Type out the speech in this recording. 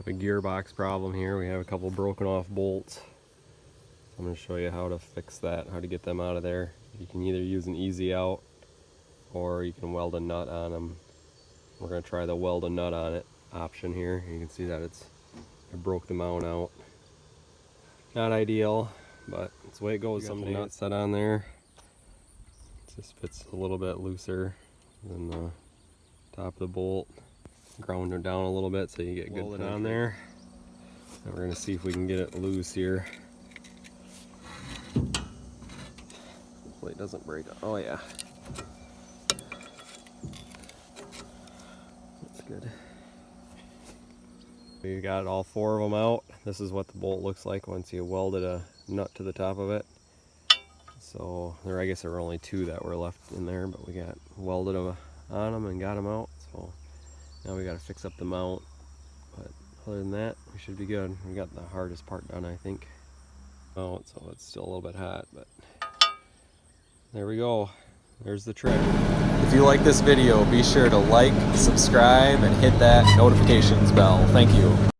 have a gearbox problem here. We have a couple broken off bolts. I'm going to show you how to fix that, how to get them out of there. You can either use an easy out or you can weld a nut on them. We're going to try the weld a nut on it option here. You can see that I broke the mount out. Not ideal, but it's the way it goes. Some nut set on there. It just fits a little bit looser than the top of the bolt. Ground it down a little bit so you get good on there. And we're going to see if we can get it loose here. Hopefully it doesn't break. Oh yeah. That's good. We got all 4 of them out. This is what the bolt looks like once you welded a nut to the top of it. So I guess there were only 2 that were left in there, but we got welded them on them and got them out. So now we got to fix up the mount. But other than that, we should be good. We got the hardest part done, I think. Oh, so it's still a little bit hot, but there we go. There's the trick. If you like this video, be sure to like, subscribe, and hit that notifications bell. Thank you.